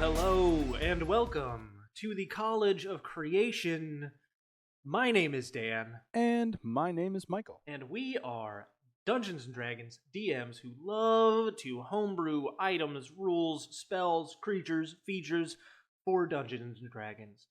hello, and welcome to the College of Creation. My name is Dan, And my name is Michael. and we are Dungeons and Dragons DMs who love to homebrew items, rules, spells, creatures, features for Dungeons and Dragons.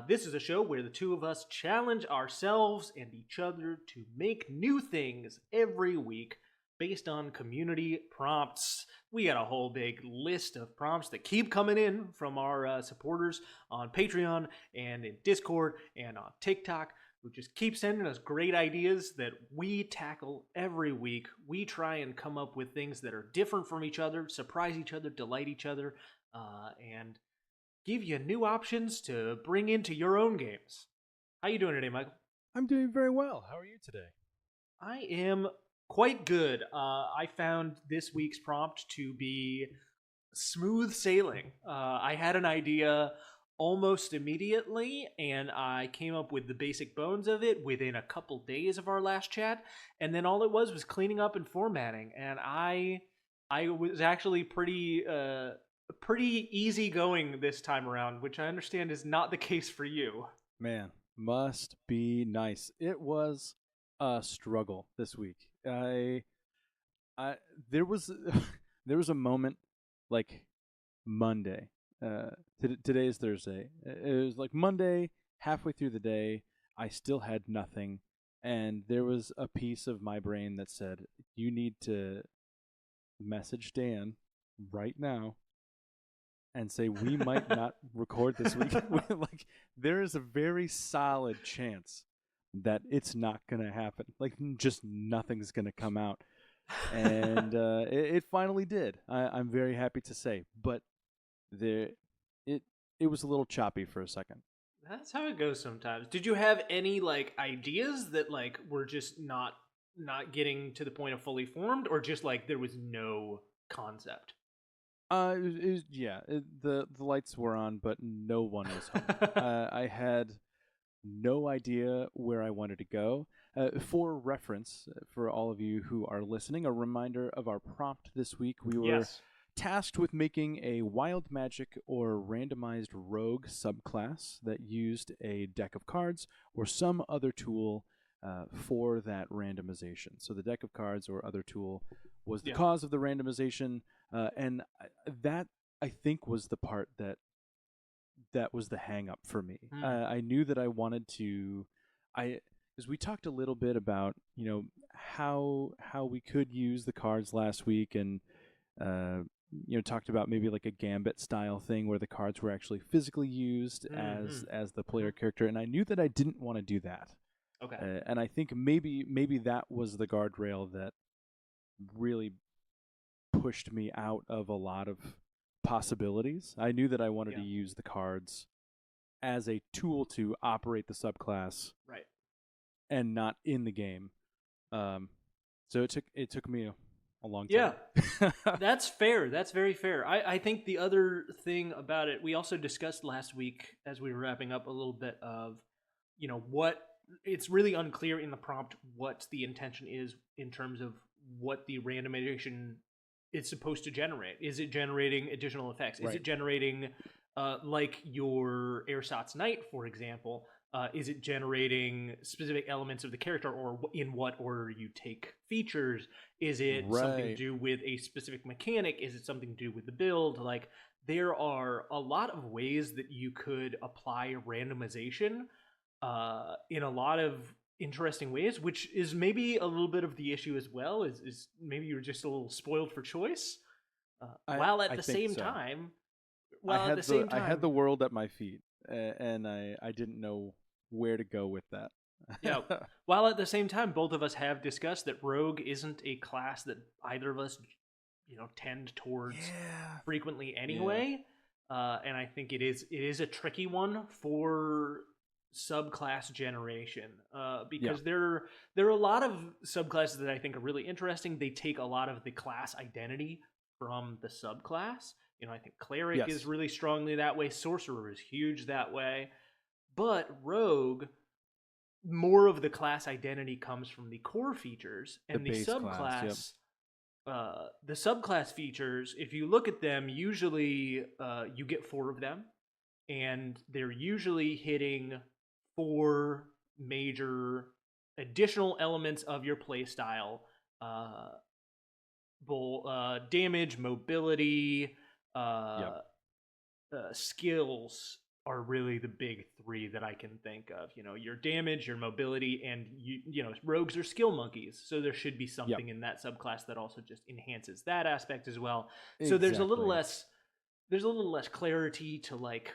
This is a show where the two of us challenge ourselves and each other to make new things every week based on community prompts. We got a whole big list of prompts that keep coming in from our supporters on Patreon and in Discord and on TikTok, who just keep sending us great ideas that we tackle every week. We try and come up with things that are different from each other, surprise each other, delight each other, and give you new options to bring into your own games. How you doing today, Michael? I'm doing very well. How are you today? I am quite good. I found this week's prompt to be smooth sailing. I had an idea almost immediately, and I came up with the basic bones of it within a couple days of our last chat, and then all it was cleaning up and formatting, and I was actually pretty easygoing this time around, which I understand is not the case for you. Man, must be nice. It was a struggle this week. I there was there was a moment like Monday. Today is Thursday. It was like Monday, halfway through the day, I still had nothing, and there was a piece of my brain that said, "You need to message Dan right now and say we might not record this week." Like, there is a very solid chance that it's not gonna happen. Like, just nothing's gonna come out, and it finally did. I'm very happy to say, but it was a little choppy for a second. That's how it goes sometimes. Did you have any like ideas that like were just not getting to the point of fully formed, or just like there was no concept? The lights were on, but no one was home. I had no idea where I wanted to go. For reference, for all of you who are listening, a reminder of our prompt this week. We were Yes. tasked with making a wild magic or randomized rogue subclass that used a deck of cards or some other tool for that randomization. So the deck of cards or other tool was the cause of the randomization, and that, I think, was the part that was the hang up for me. I knew that I wanted to, as we talked a little bit about, how we could use the cards last week, and talked about maybe like a gambit style thing where the cards were actually physically used as the player character, and I knew that I didn't want to do that. Okay. And I think maybe that was the guardrail that really pushed me out of a lot of possibilities. I knew that I wanted to use the cards as a tool to operate the subclass, Right, and not in the game. So it took me a long time. Yeah, that's fair. That's very fair. I think the other thing about it, we also discussed last week as we were wrapping up a little bit of, what it's really unclear in the prompt what the intention is in terms of what the randomization is supposed to generate. Is it generating additional effects? Is it generating, like your Ersatz Knight, for example, is it generating specific elements of the character, or in what order you take features? Is it something to do with a specific mechanic? Is it something to do with the build? Like, there are a lot of ways that you could apply randomization in a lot of interesting ways, which is maybe a little bit of the issue as well, is maybe you're just a little spoiled for choice. While at the same time, I had the world at my feet, and I didn't know where to go with that. Yeah. While at the same time, both of us have discussed that rogue isn't a class that either of us, tend towards frequently anyway. And I think it is a tricky one for subclass generation, because there are a lot of subclasses that I think are really interesting. They take a lot of the class identity from the subclass. I think cleric is really strongly that way. Sorcerer is huge that way. But rogue, more of the class identity comes from the core features, and the subclass the subclass features, if you look at them, usually you get 4 of them, and they're usually hitting 4 major additional elements of your playstyle. Uh, damage, mobility, Yep. uh, skills are really the big 3 that I can think of. You know, your damage, your mobility, and you know, rogues are skill monkeys, so there should be Yep. something in that subclass that also just enhances that aspect as well. So Exactly. there's a little less clarity to like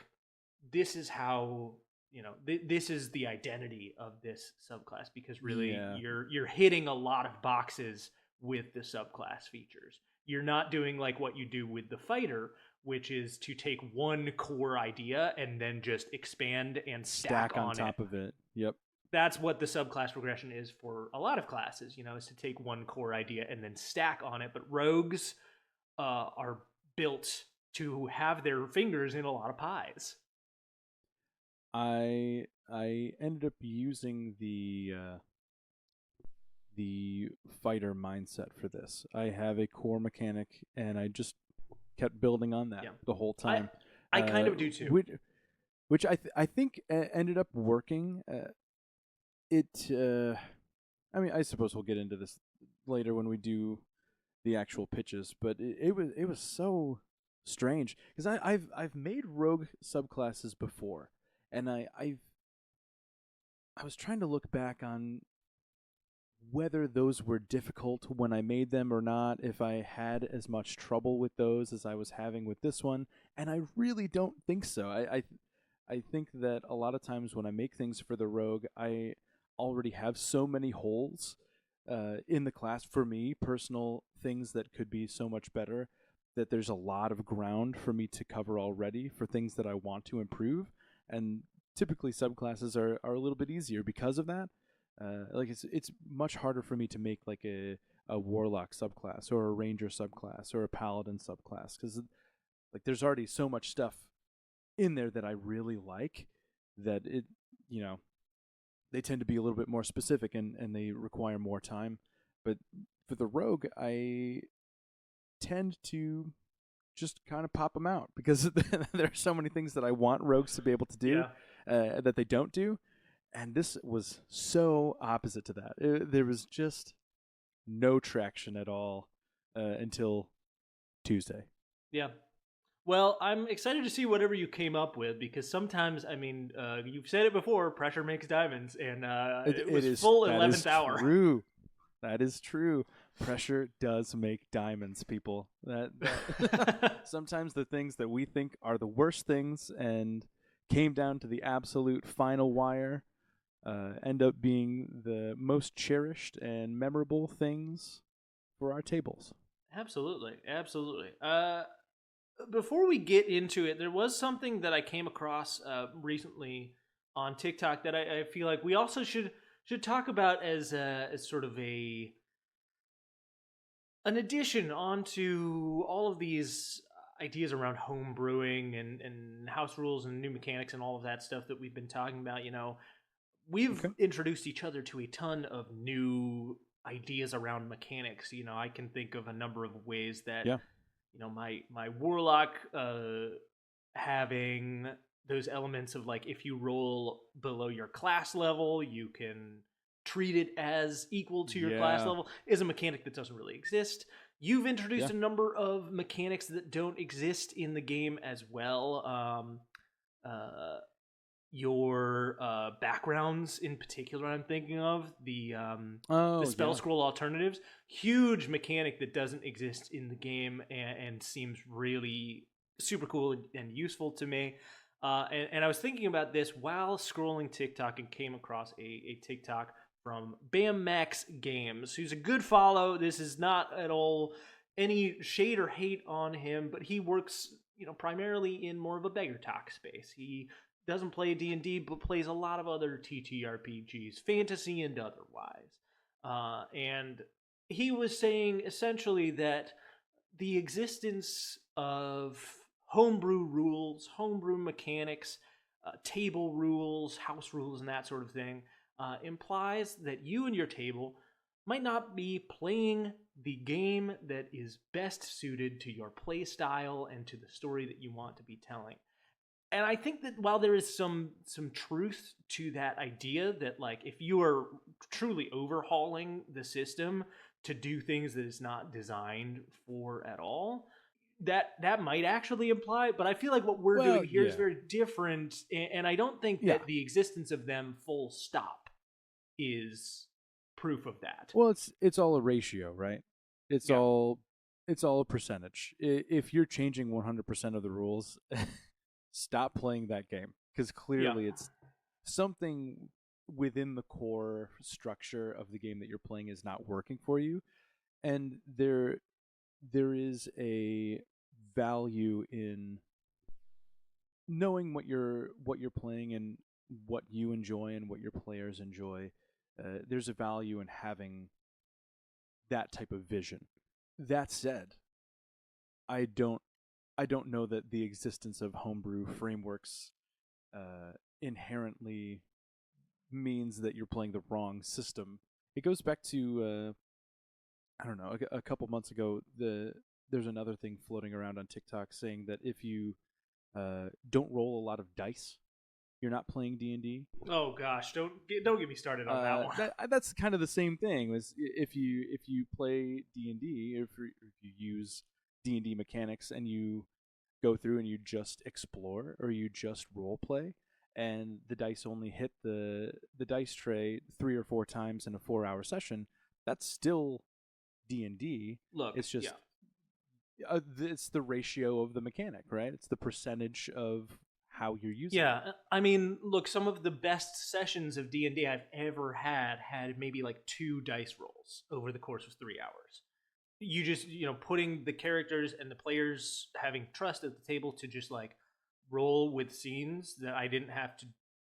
this is how you know this is the identity of this subclass because really Yeah. you're hitting a lot of boxes with the subclass features. You're not doing like what you do with the fighter, which is to take one core idea and then just expand and stack Stack on on it. top of it. Yep. That's what the subclass progression is for a lot of classes, you know, is to take one core idea and then stack on it. But rogues are built to have their fingers in a lot of pies. I ended up using the fighter mindset for this. I have a core mechanic, and I just kept building on that Yeah, the whole I time. I kind of do too. Which I think ended up working. It I mean, I suppose we'll get into this later when we do the actual pitches, but it was so strange because I've made rogue subclasses before, and I was trying to look back on whether those were difficult when I made them or not, if I had as much trouble with those as I was having with this one, and I really don't think so. I think that a lot of times when I make things for the rogue, I already have so many holes in the class for me, personal things that could be so much better, that there's a lot of ground for me to cover already for things that I want to improve. And typically subclasses are a little bit easier because of that. Like it's much harder for me to make like a warlock subclass or a ranger subclass or a paladin subclass because like there's already so much stuff in there that I really like that it you know they tend to be a little bit more specific and they require more time. But for the rogue, I tend to just kind of pop them out because there are so many things that I want rogues to be able to do Yeah. that they don't do. And this was so opposite to that. There was just no traction at all until Tuesday. Yeah. Well, I'm excited to see whatever you came up with because sometimes, I mean, you've said it before, pressure makes diamonds, and it It was is full that is 11th hour. true. That is true. Pressure does make diamonds, people. Sometimes the things that we think are the worst things and came down to the absolute final wire end up being the most cherished and memorable things for our tables. Absolutely, absolutely. Before we get into it, there was something that I came across recently on TikTok that I feel like we also should talk about as sort of a an addition onto all of these ideas around home brewing and house rules and new mechanics and all of that stuff that we've been talking about. You know, we've Okay. introduced each other to a ton of new ideas around mechanics. You know, I can think of a number of ways that Yeah. you know my warlock having those elements of like if you roll below your class level, you can treat it as equal to your class Yeah. level is a mechanic that doesn't really exist. You've introduced Yeah. a number of mechanics that don't exist in the game as well. Uh, your backgrounds in particular I'm thinking of the Oh, spell yeah. scroll alternatives, huge mechanic that doesn't exist in the game and seems really super cool and useful to me. And I was thinking about this while scrolling TikTok and came across a TikTok from Bam Max Games, who's a good follow. This is not at all any shade or hate on him, but he works, you know, primarily in more of a beggar talk space. He doesn't play D&D, but plays a lot of other TTRPGs, fantasy and otherwise. And he was saying essentially that the existence of homebrew rules, homebrew mechanics, table rules, house rules, and that sort of thing implies that you and your table might not be playing the game that is best suited to your play style and to the story that you want to be telling. And I think that while there is some truth to that idea, that like if you are truly overhauling the system to do things that it's not designed for at all, that might actually imply. But I feel like what we're Well, doing here is yeah. very different, and I don't think Yeah. that the existence of them full stop is proof of that. Well, it's all a ratio, right? It's Yeah, all it's all a percentage. If you're changing 100% of the rules, stop playing that game because yeah, clearly it's something within the core structure of the game that you're playing is not working for you, and there is a value in knowing what you're playing and what you enjoy and what your players enjoy. There's a value in having that type of vision. That said, I don't I don't know that the existence of homebrew frameworks inherently means that you're playing the wrong system. It goes back to I don't know, a couple months ago. There's another thing floating around on TikTok saying that if you don't roll a lot of dice, you're not playing D&D. oh gosh, don't get me started on that one. That's kind of the same thing. Was if you play D&D, if you use D&D mechanics and you go through and you just explore or you just role play, and the dice only hit the dice tray 3 or 4 times in a 4-hour session, that's still D&D. Look, It's yeah. just it's the ratio of the mechanic, right? It's the percentage of how you're using it. Yeah, I mean, look, some of the best sessions of D&D I've ever had maybe like 2 dice rolls over the course of 3 hours. You just, putting the characters and the players having trust at the table to just like roll with scenes that I didn't have to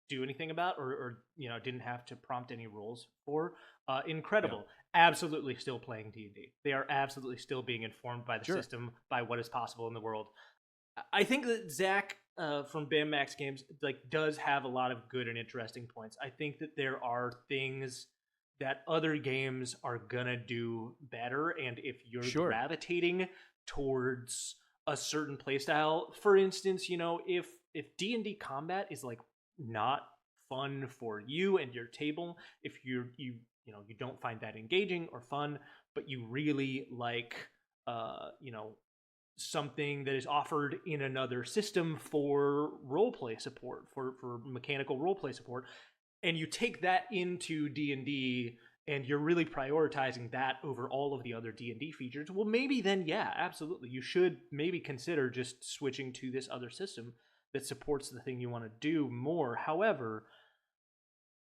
do anything about, or didn't have to prompt any rolls for. Yeah, Incredible. Absolutely still playing D&D. They are absolutely still being informed by the sure. system, by what is possible in the world. I think that Zach from Bam Max Games does have a lot of good and interesting points. I think that there are things that other games are gonna do better, and if you're Sure. gravitating towards a certain playstyle, for instance, if D&D combat is like not fun for you and your table, if you don't find that engaging or fun, but you really like something that is offered in another system for roleplay support, for mechanical roleplay support, and you take that into D&D and you're really prioritizing that over all of the other D&D features, well, maybe then, yeah, absolutely, you should maybe consider just switching to this other system that supports the thing you want to do more. However,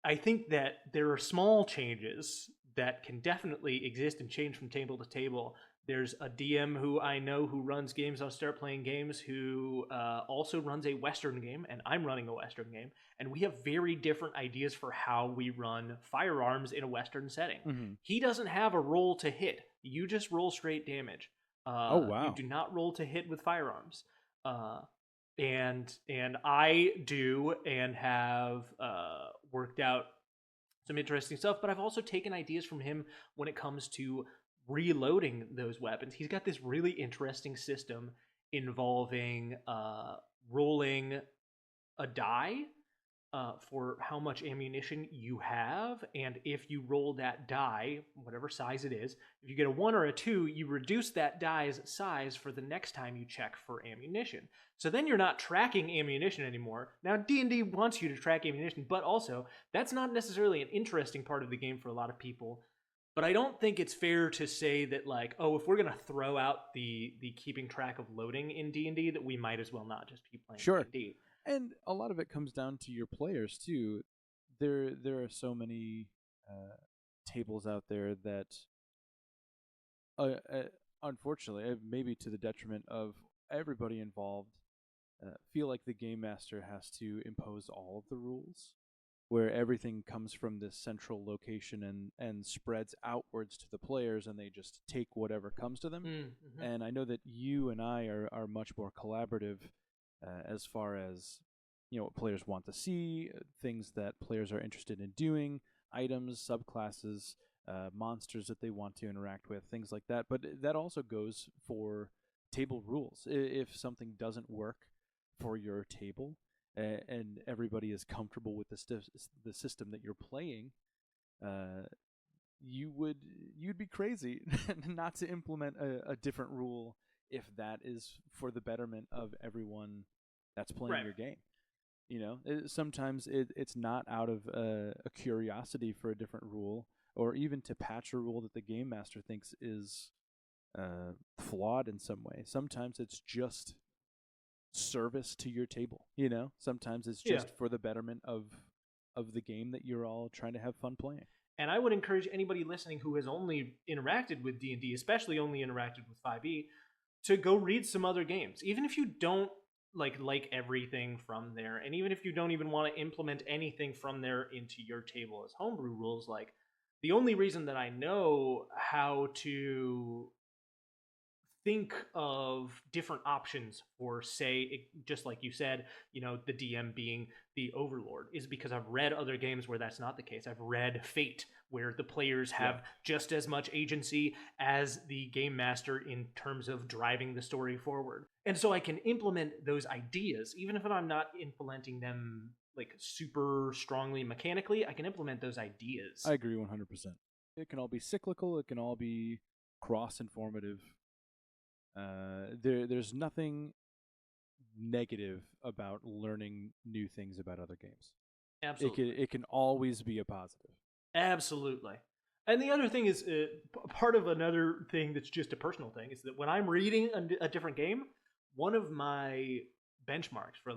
I think that there are small changes that can definitely exist and change from table to table. There's a DM who I know who runs games on Start Playing Games who also runs a Western game, and I'm running a Western game, and we have very different ideas for how we run firearms in a Western setting. Hmm. He doesn't have a roll to hit; you just roll straight damage. Oh You wow. do not roll to hit with firearms. Uh, and I do and have worked out some interesting stuff. But I've also taken ideas from him when it comes to reloading those weapons. He's got this really interesting system involving rolling a die for how much ammunition you have, and if you roll that die, whatever size it is, if you get a 1 or a 2, you reduce that die's size for the next time you check for ammunition. So then you're not tracking ammunition anymore. Now D&D wants you to track ammunition, but also that's not necessarily an interesting part of the game for a lot of people. But I don't think it's fair to say that like, oh, if we're gonna throw out the keeping track of loading in D&D, that we might as well not just be playing Sure. D&D. And a lot of it comes down to your players too. There are so many tables out there that, unfortunately, maybe to the detriment of everybody involved, feel like the game master has to impose all of the rules, where everything comes from this central location and spreads outwards to the players, and they just take whatever comes to them. Mm-hmm. And I know that you and I are much more collaborative as far as what players want to see, things that players are interested in doing, items, subclasses. monsters that they want to interact with, things like that. But that also goes for table rules. If something doesn't work for your table, and everybody is comfortable with the system that you're playing, you'd be crazy not to implement a different rule if that is for the betterment of everyone that's playing your game. Sometimes it's not out of a curiosity for a different rule, or even to patch a rule that the game master thinks is flawed in some way. Sometimes it's just service to your table. Sometimes it's just for the betterment of the game that you're all trying to have fun playing. And I would encourage anybody listening who has only interacted with D&D, especially only interacted with 5e, to go read some other games. Even if you don't like everything from there, and even if you don't even want to implement anything from there into your table as homebrew rules, the only reason that I know how to think of different options for, say, just like you said, the DM being the overlord, is because I've read other games where that's not the case. I've read Fate, where the players have just as much agency as the game master in terms of driving the story forward. And so I can implement those ideas, even if I'm not implementing them super strongly mechanically. I can implement those ideas. I agree 100%. It can all be cyclical. It can all be cross-informative. There's nothing negative about learning new things about other games. Absolutely. It can always be a positive. Absolutely. And the other thing is, part of another thing that's just a personal thing is that when I'm reading a different game, one of my benchmarks for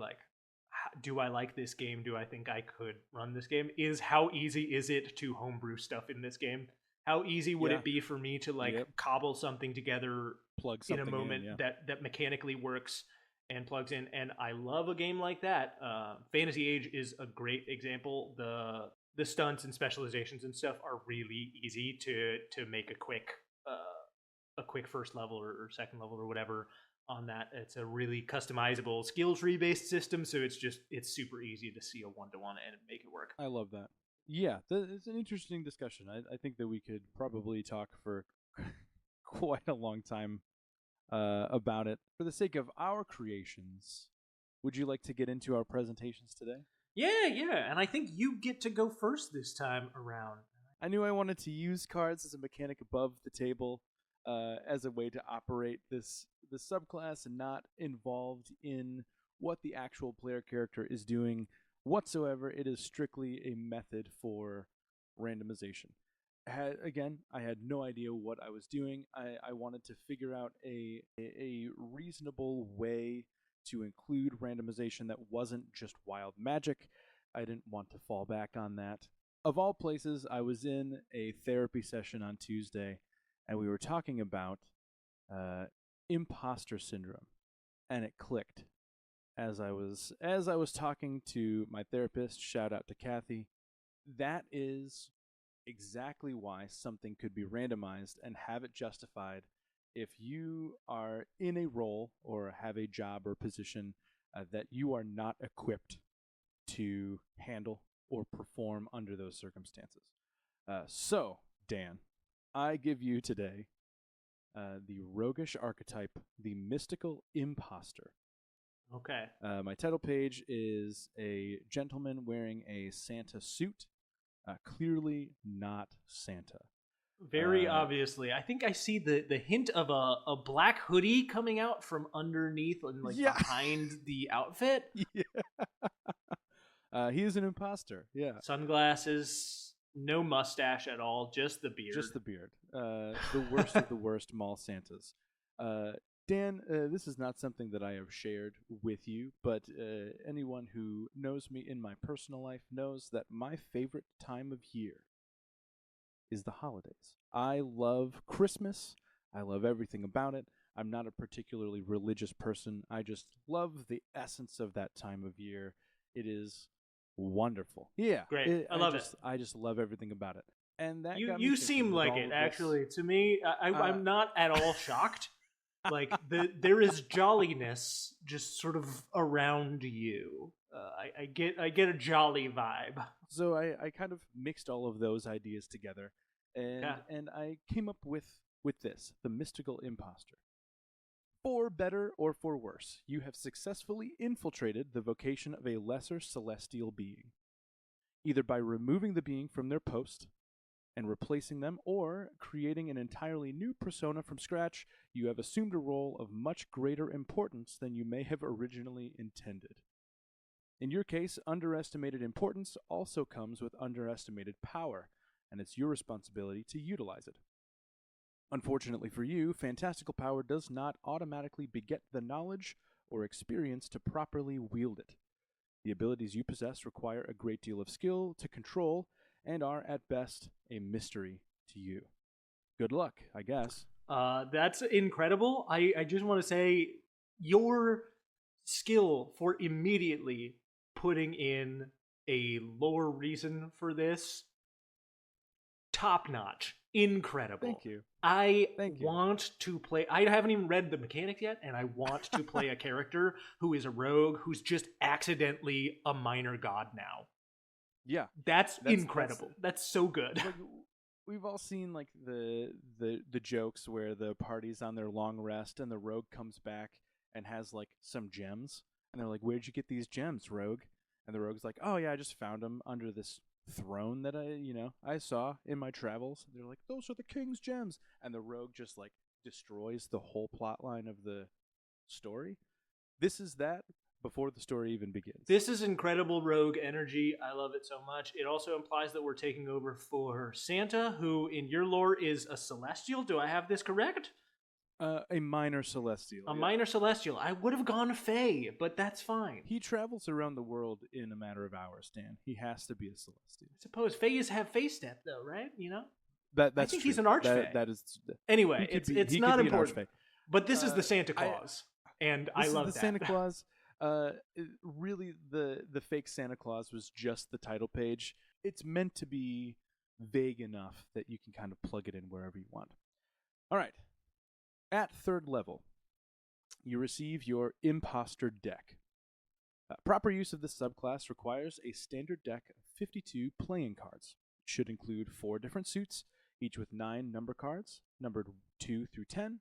do I like this game? Do I think I could run this game? Is how easy is it to homebrew stuff in this game? How easy would it be for me to cobble something together, plug something in a moment that mechanically works and plugs in? And I love a game like that. Fantasy Age is a great example. The stunts and specializations and stuff are really easy to make a quick first level or second level or whatever on that. It's a really customizable skill tree based system, so it's super easy to see a one-to-one and make it work. I love that. Yeah, it's an interesting discussion. I think that we could probably talk for quite a long time about it. For the sake of our creations, would you like to get into our presentations today? Yeah, and I think you get to go first this time around. I knew I wanted to use cards as a mechanic above the table, as a way to operate the subclass and not involved in what the actual player character is doing whatsoever. It is strictly a method for randomization. I had no idea what I was doing. I wanted to figure out a reasonable way to include randomization that wasn't just wild magic. I didn't want to fall back on that. Of all places, I was in a therapy session on Tuesday, and we were talking about imposter syndrome, and it clicked as I was talking to my therapist. Shout out to Kathy. That is exactly why something could be randomized and have it justified if you are in a role or have a job or position that you are not equipped to handle or perform under those circumstances. So, Dan, I give you today the roguish archetype, the mystical imposter. Okay. My title page is a gentleman wearing a Santa suit, clearly not Santa. Very obviously. I think I see the hint of a black hoodie coming out from underneath and behind the outfit. Yeah. He is an imposter. Yeah. Sunglasses, no mustache at all, just the beard. Just the beard. The worst of the worst mall Santas. Dan, this is not something that I have shared with you, but anyone who knows me in my personal life knows that my favorite time of year is the holidays. I love Christmas. I love everything about it. I'm not a particularly religious person. I just love the essence of that time of year. It is wonderful. Yeah. Great. I love it. I just love everything about it. And that you seem like it, actually. To me, I'm not at all shocked. There is jolliness just sort of around you. I get a jolly vibe. So I kind of mixed all of those ideas together, Yeah. and I came up with this, the mystical imposter. For better or for worse, you have successfully infiltrated the vocation of a lesser celestial being, either by removing the being from their post and replacing them, or creating an entirely new persona from scratch. You have assumed a role of much greater importance than you may have originally intended. In your case, underestimated importance also comes with underestimated power, and it's your responsibility to utilize it. Unfortunately for you, fantastical power does not automatically beget the knowledge or experience to properly wield it. The abilities you possess require a great deal of skill to control and are, at best, a mystery to you. Good luck, I guess. That's incredible. I just want to say your skill for immediately putting in a lore reason for this, top notch, incredible. Thank you. I Thank you. want to play. I haven't even read the mechanics yet, and I want to play a character who is a rogue who's just accidentally a minor god now. Yeah, That's incredible. That's so good. like we've all seen like the jokes where the party's on their long rest and the rogue comes back and has like some gems, and they're like, "Where'd you get these gems, rogue?" And the rogue's like, "Oh yeah, I just found them under this throne that I saw in my travels." And they're like, "Those are the king's gems," and the rogue just like destroys the whole plot line of the story. This is that before the story even begins. This is incredible rogue energy. I love it so much. It also implies that we're taking over for Santa, who in your lore is a celestial. Do I have this correct? A minor celestial. A Yeah. minor celestial. I would have gone Fae, but that's fine. He travels around the world in a matter of hours, Dan. He has to be a celestial. I suppose Faes have Fae step, though, right? You know? That's I think true. he's an archfey. That is. Anyway, He could it's he not could be an important. archfey. But this is the Santa Claus, and I This love is the that. Santa Claus. Really, the fake Santa Claus was just the title page. It's meant to be vague enough that you can kind of plug it in wherever you want. All right. At third level, you receive your imposter deck. Proper use of this subclass requires a standard deck of 52 playing cards. It should include 4 different suits, each with 9 number cards, numbered 2 through 10,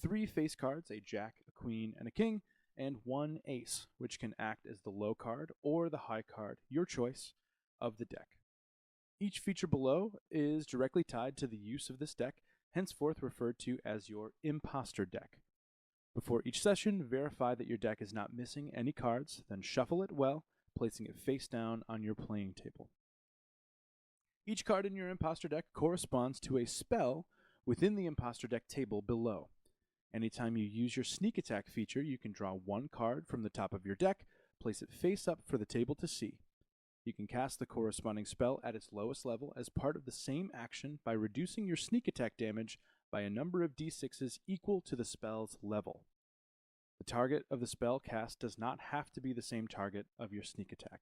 3 face cards, a jack, a queen, and a king, and 1 ace, which can act as the low card or the high card, your choice, of the deck. Each feature below is directly tied to the use of this deck, henceforth referred to as your imposter deck. Before each session, verify that your deck is not missing any cards, then shuffle it well, placing it face down on your playing table. Each card in your imposter deck corresponds to a spell within the imposter deck table below. Anytime you use your sneak attack feature, you can draw 1 card from the top of your deck, place it face up for the table to see. You can cast the corresponding spell at its lowest level as part of the same action by reducing your sneak attack damage by a number of d6s equal to the spell's level. The target of the spell cast does not have to be the same target of your sneak attack.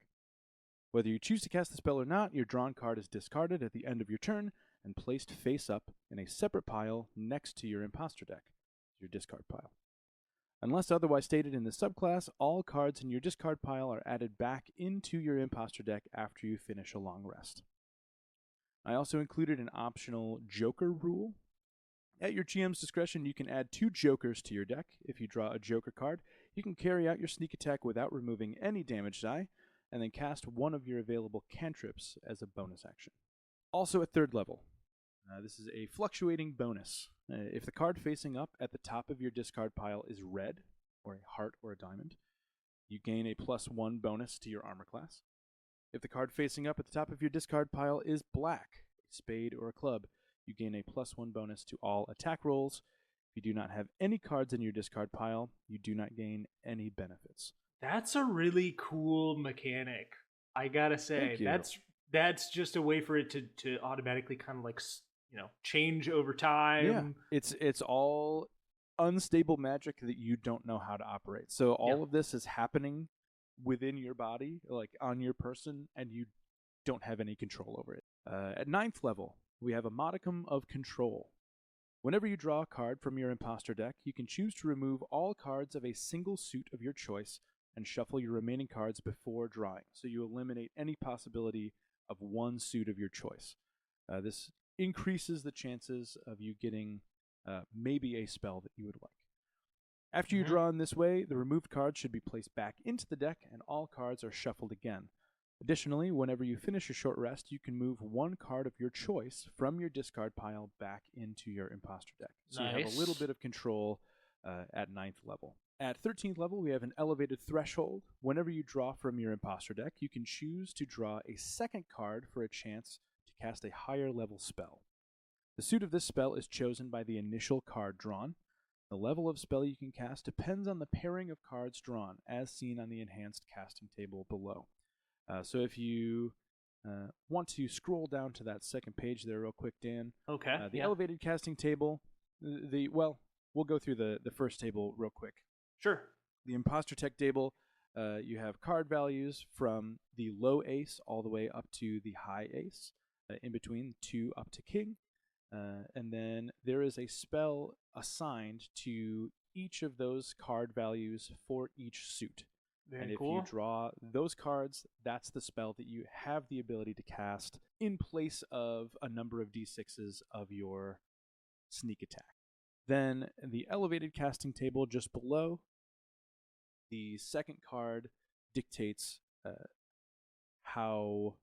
Whether you choose to cast the spell or not, your drawn card is discarded at the end of your turn and placed face up in a separate pile next to your imposter deck, your discard pile. Unless otherwise stated in the subclass, all cards in your discard pile are added back into your imposter deck after you finish a long rest. I also included an optional Joker rule. At your GM's discretion, you can add 2 Jokers to your deck. If you draw a Joker card, you can carry out your sneak attack without removing any damage die, and then cast one of your available cantrips as a bonus action. Also at third level, this is a fluctuating bonus. If the card facing up at the top of your discard pile is red, or a heart or a diamond, you gain a +1 bonus to your armor class. If the card facing up at the top of your discard pile is black, a spade or a club, you gain a +1 bonus to all attack rolls. If you do not have any cards in your discard pile, you do not gain any benefits. That's a really cool mechanic. I gotta say, Thank you. that's just a way for it to automatically kind of like change over time. Yeah, it's all unstable magic that you don't know how to operate. So all of this is happening within your body, like on your person, and you don't have any control over it. At 9th level, we have a modicum of control. Whenever you draw a card from your imposter deck, you can choose to remove all cards of a single suit of your choice and shuffle your remaining cards before drawing. So you eliminate any possibility of one suit of your choice. This increases the chances of you getting maybe a spell that you would like. After you draw in this way, the removed cards should be placed back into the deck, and all cards are shuffled again. Additionally, whenever you finish a short rest, you can move one card of your choice from your discard pile back into your imposter deck. So you have a little bit of control at 9th level. At 13th level, we have an elevated threshold. Whenever you draw from your imposter deck, you can choose to draw a second card for a chance to cast a higher level spell. The suit of this spell is chosen by the initial card drawn. The level of spell you can cast depends on the pairing of cards drawn, as seen on the enhanced casting table below. So if you want to scroll down to that second page there real quick, Dan. Okay. The elevated casting table, we'll go through the first table real quick. Sure. The imposter tech table, you have card values from the low ace all the way up to the high ace, in between 2 up to king. And then there is a spell assigned to each of those card values for each suit. Very if cool. you draw those cards, that's the spell that you have the ability to cast in place of a number of d6s of your sneak attack. Then the elevated casting table just below, the second card dictates how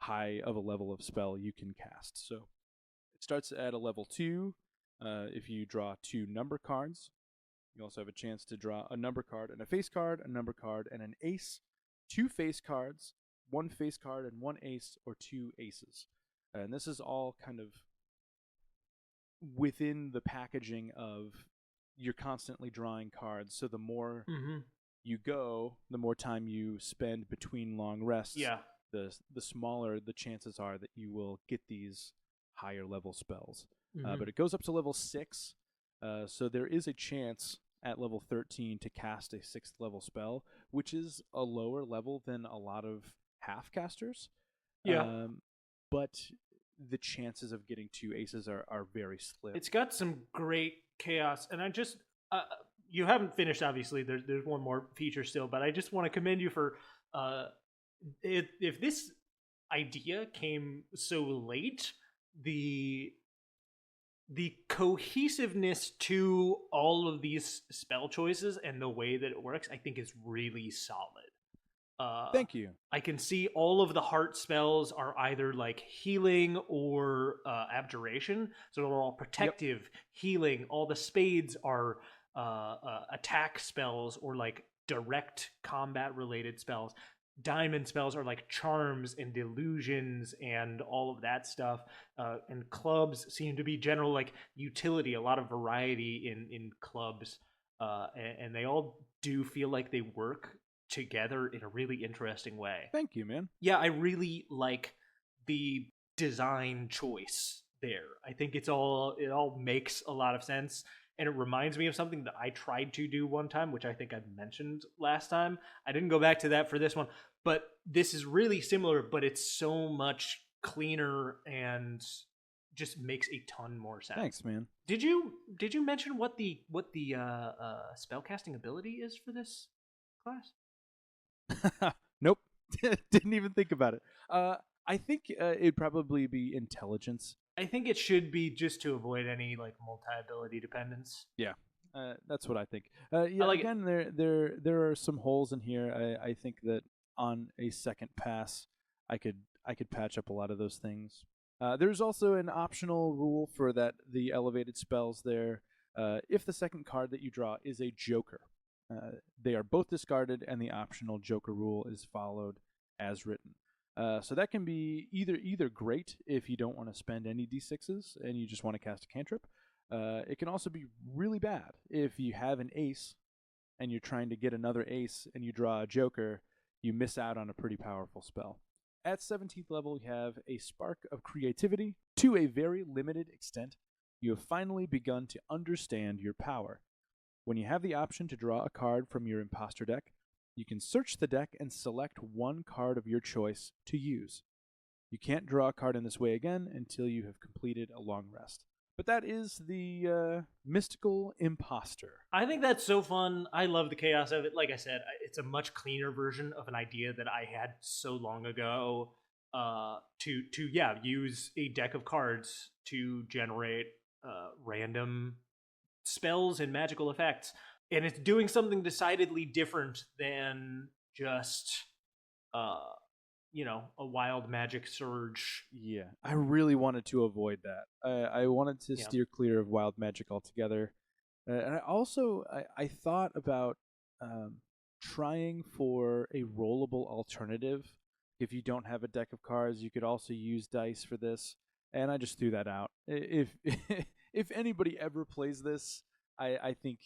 high of a level of spell you can cast. So it starts at a level 2. If you draw 2 number cards, you also have a chance to draw a number card and a face card, a number card and an ace, 2 face cards, 1 face card and 1 ace, or 2 aces. And this is all kind of within the packaging of you're constantly drawing cards. So the more you go, the more time you spend between long rests, the smaller the chances are that you will get these higher level spells. But it goes up to level 6. So there is a chance at level 13 to cast a 6th level spell, which is a lower level than a lot of half casters. But the chances of getting 2 aces are very slim. It's got some great chaos, and I just you haven't finished, obviously. There's one more feature still, but I just want to commend you for if this idea came so late, the cohesiveness to all of these spell choices and the way that it works, I think, is really solid. Thank you. I can see all of the heart spells are either like healing or abjuration, so they're all protective, healing. All the spades are attack spells or like direct combat related spells. Diamond spells are like charms and delusions and all of that stuff. And clubs seem to be general like utility, a lot of variety in clubs. And they all do feel like they work together in a really interesting way. Thank you, man. Yeah, I really like the design choice there. I think it all makes a lot of sense. And it reminds me of something that I tried to do one time, which I think I mentioned last time. I didn't go back to that for this one, but this is really similar, but it's so much cleaner and just makes a ton more sense. Thanks, man. Did you mention what the spellcasting ability is for this class? Nope. Didn't even think about it. I think it'd probably be intelligence. I think it should be just to avoid any like multi-ability dependence. Yeah, that's what I think. Again, there are some holes in here. I think that on a second pass, I could patch up a lot of those things. There's also an optional rule for the elevated spells there. If the second card that you draw is a joker, they are both discarded, and the optional joker rule is followed as written. So that can be either great if you don't want to spend any d6s and you just want to cast a cantrip. It can also be really bad if you have an ace and you're trying to get another ace and you draw a joker, you miss out on a pretty powerful spell. At 17th level, you have a spark of creativity. To a very limited extent, you have finally begun to understand your power. When you have the option to draw a card from your imposter deck, you can search the deck and select one card of your choice to use. You can't draw a card in this way again until you have completed a long rest. But that is the mystical imposter. I think that's so fun. I love the chaos of it. Like I said, it's a much cleaner version of an idea that I had so long ago. to use a deck of cards to generate random spells and magical effects, and it's doing something decidedly different than just uh a wild magic surge. Yeah, I really wanted to avoid that. I wanted to Yeah. steer clear of wild magic altogether. And I also I thought about trying for a rollable alternative. If you don't have a deck of cards, you could also use dice for this. And I just threw that out. If if anybody ever plays this, I think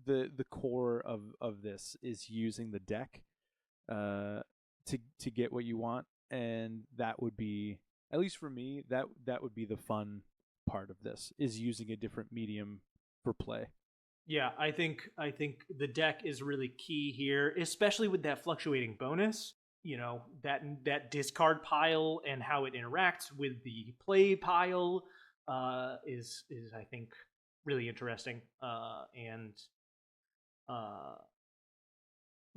the core of this is using the deck to get what you want, and that would be, at least for me, that would be the fun part of this, is using a different medium for play. Yeah, I think the deck is really key here, especially with that fluctuating bonus. That discard pile and how it interacts with the play pile is I think really interesting. And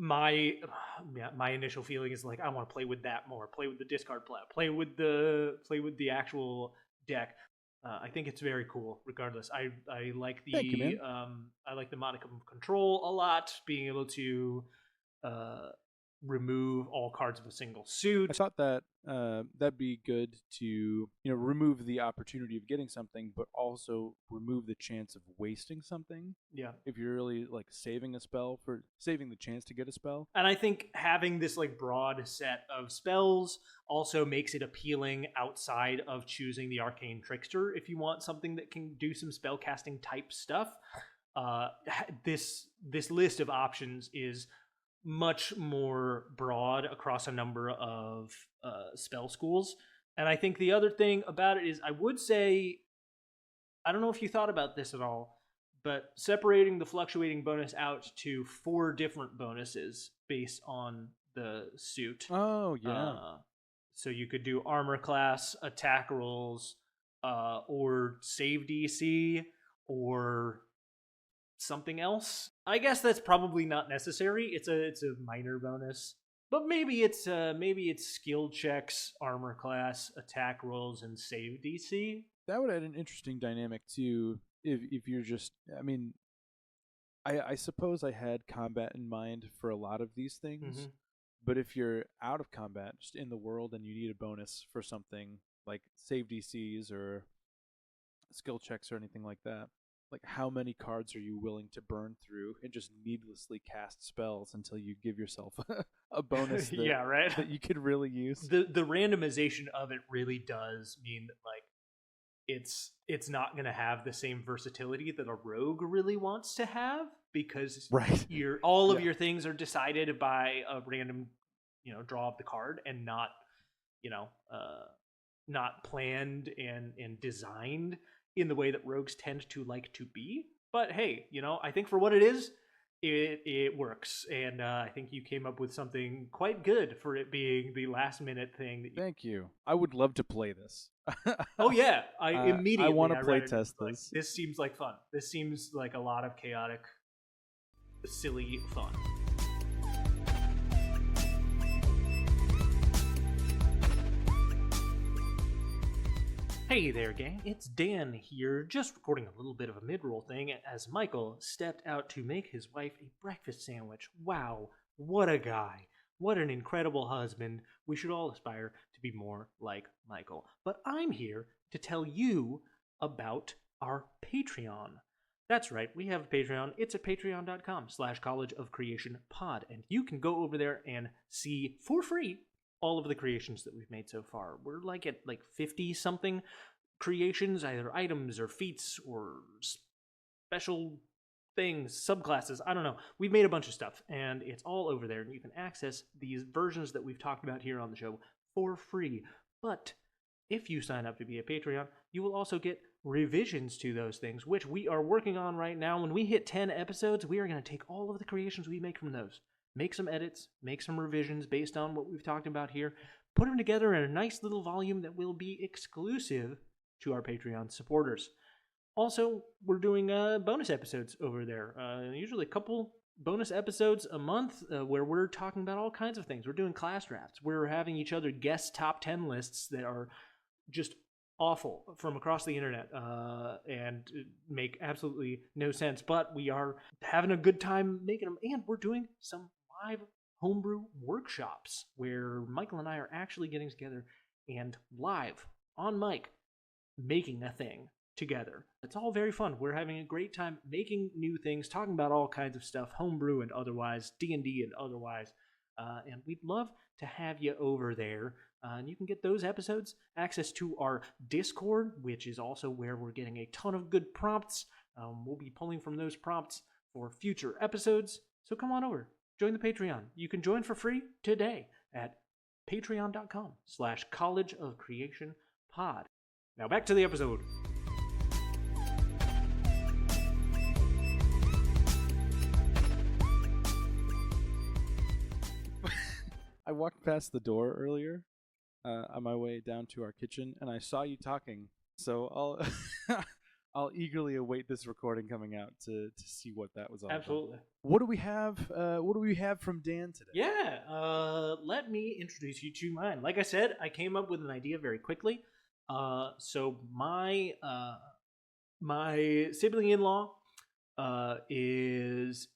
my my initial feeling is like I want to play with that more. Play with the discard pile. Play with the actual deck. I think it's very cool. Regardless, I like Thank you, man. I like the modicum of control a lot. Being able to uh, remove all cards of a single I suit. thought that that'd be good to remove the opportunity of getting something, but also remove the chance of wasting something. Yeah, If you're really like saving a spell for saving the chance to get a spell. and I think having this like broad set of spells also makes it appealing outside of choosing the arcane trickster. If you want something that can do some spell casting type stuff, this list of options is much more broad across a number of spell schools. And I think the other thing about it is, I would say, I don't know if you thought about this at all, but separating the fluctuating bonus out to 4 different bonuses based on the suit. Oh yeah. So you could do armor class, attack rolls, or save DC, or something else. I guess that's probably not necessary. It's a minor bonus, but maybe it's skill checks, armor class, attack rolls, and save DC. That would add an interesting dynamic too. If you're just, I mean, I suppose I had combat in mind for a lot of these things, Mm-hmm. but if you're out of combat, just in the world, and you need a bonus for something like save DCs or skill checks or anything like that, like how many cards are you willing to burn through and just needlessly cast spells until you give yourself a bonus that, Yeah, right. that you could really use? The randomization of it really does mean that like it's not going to have the same versatility that a rogue really wants to have, because Right. all of Yeah. your things are decided by a random draw of the card, and not you know not planned and designed in the way that rogues tend to like to be. But hey, I think for what it is, it works, and I think you came up with something quite good for it being the last minute thing that you. Thank you. I would love to play this. Oh yeah, I immediately I want to read play it and test was like, this. this seems like fun. This seems like a lot of chaotic, silly fun. Hey there, gang. It's Dan here, just recording a little bit of a mid-roll thing as Michael stepped out to make his wife a breakfast sandwich. Wow, what a guy. What an incredible husband. We should all aspire to be more like Michael. But I'm here to tell you about our Patreon. That's right, we have a Patreon. It's at patreon.com/collegeofcreationpod, and you can go over there and see for free all of the creations that we've made so far. We're like at 50 something creations, either items or feats or special things, subclasses. I don't know. We've made a bunch of stuff, and it's all over there, and you can access these versions that we've talked about here on the show for free. But if you sign up to be a Patreon, you will also get revisions to those things, which we are working on right now. When we hit 10 episodes, we are going to take all of the creations we make from those, make some edits, make some revisions based on what we've talked about here, put them together in a nice little volume that will be exclusive to our Patreon supporters. Also, we're doing bonus episodes over there, usually a couple bonus episodes a month where we're talking about all kinds of things. We're doing class drafts. We're having each other guess top 10 lists that are just awful from across the internet and make absolutely no sense. But we are having a good time making them, and we're doing some live homebrew workshops where Michael and I are actually getting together and live on mic making a thing together. It's all very fun. We're having a great time making new things, talking about all kinds of stuff, homebrew and otherwise, D&D and otherwise. And we'd love to have you over there. And you can get those episodes, access to our Discord, which is also where we're getting a ton of good prompts. We'll be pulling from those prompts for future episodes. So come on over, join the Patreon. You can join for free today at patreon.com/College of Creation Pod. Now back to the episode. I walked past the door earlier on my way down to our kitchen, and I saw you talking. So I'll I'll eagerly await this recording coming out to see what that was all Absolutely. about. What do we have? What do we have from Dan today? Yeah, let me introduce you to mine. Like I said, I came up with an idea very quickly. So my sibling-in-law is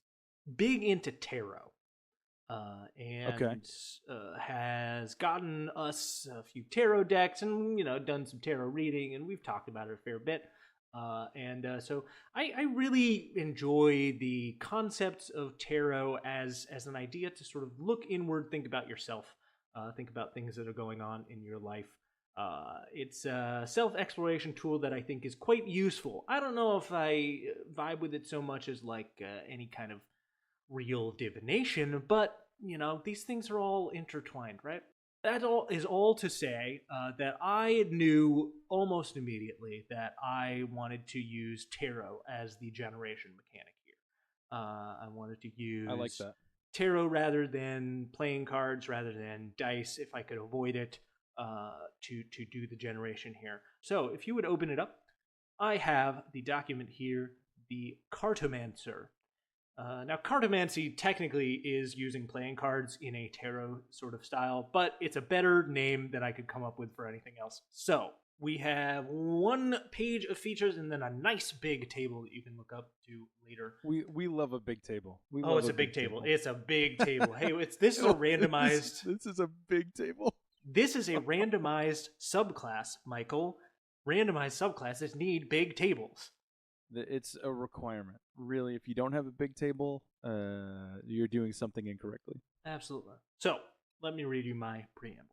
big into tarot. And has gotten us a few tarot decks and, done some tarot reading, and we've talked about it a fair bit. So I really enjoy the concepts of tarot as an idea to sort of look inward, think about yourself, think about things that are going on in your life. It's a self-exploration tool that I think is quite useful. I don't know if I vibe with it so much as like any kind of real divination, but these things are all intertwined, right? That all is all to say that I knew almost immediately that I wanted to use tarot as the generation mechanic here. I wanted to use I like that. tarot rather than playing cards, rather than dice, if I could avoid it, to do the generation here. So if you would open it up, I have the document here, the Cartomancer. Now, cartomancy technically is using playing cards in a tarot sort of style, but it's a better name than I could come up with for anything else. So we have one page of features and then a nice big table that you can look up to later. We love a big table. It's a big table. It's a big table. Hey, this is a randomized. This is a big table. This is a randomized subclass, Michael. Randomized subclasses need big tables. It's a requirement. Really, if you don't have a big table, you're doing something incorrectly. Absolutely. So, let me read you my preamble.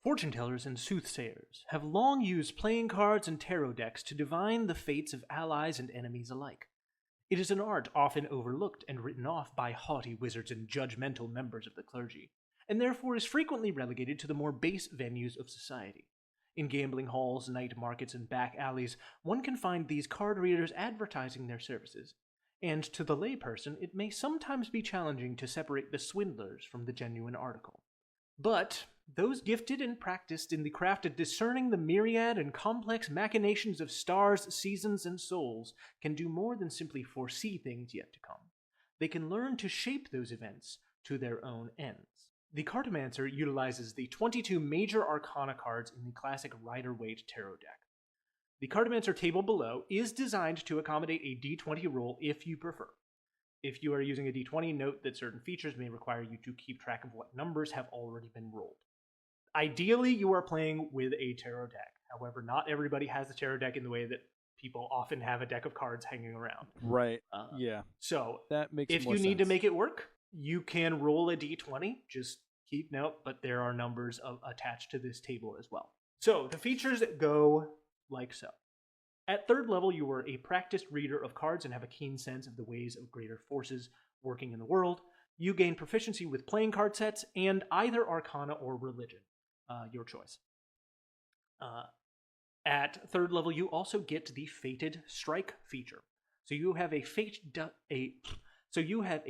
Fortune tellers and soothsayers have long used playing cards and tarot decks to divine the fates of allies and enemies alike. It is an art often overlooked and written off by haughty wizards and judgmental members of the clergy, and therefore is frequently relegated to the more base venues of society. In gambling halls, night markets, and back alleys, one can find these card readers advertising their services, and to the layperson it may sometimes be challenging to separate the swindlers from the genuine article. But those gifted and practiced in the craft of discerning the myriad and complex machinations of stars, seasons, and souls can do more than simply foresee things yet to come. They can learn to shape those events to their own ends. The Cartomancer utilizes the 22 major arcana cards in the classic Rider-Waite tarot deck. The Cartomancer table below is designed to accommodate a D20 roll if you prefer. If you are using a D20, note that certain features may require you to keep track of what numbers have already been rolled. Ideally, you are playing with a tarot deck. However, not everybody has a tarot deck in the way that people often have a deck of cards hanging around. Right. Yeah. So that makes if more you need to sense. make it work, you can roll a D20. Just keep note, but there are numbers attached to this table as well. So the features go like so. At third level, you are a practiced reader of cards and have a keen sense of the ways of greater forces working in the world. You gain proficiency with playing card sets and either Arcana or Religion, your choice. At third level, you also get the Fated Strike feature. So you have a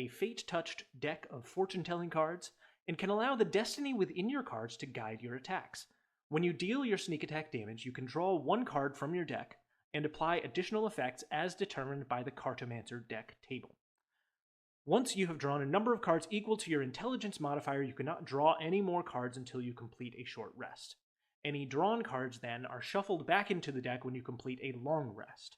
fate-touched deck of fortune-telling cards and can allow the destiny within your cards to guide your attacks. When you deal your sneak attack damage, you can draw one card from your deck, and apply additional effects as determined by the Cartomancer deck table. Once you have drawn a number of cards equal to your intelligence modifier, you cannot draw any more cards until you complete a short rest. Any drawn cards, then, are shuffled back into the deck when you complete a long rest.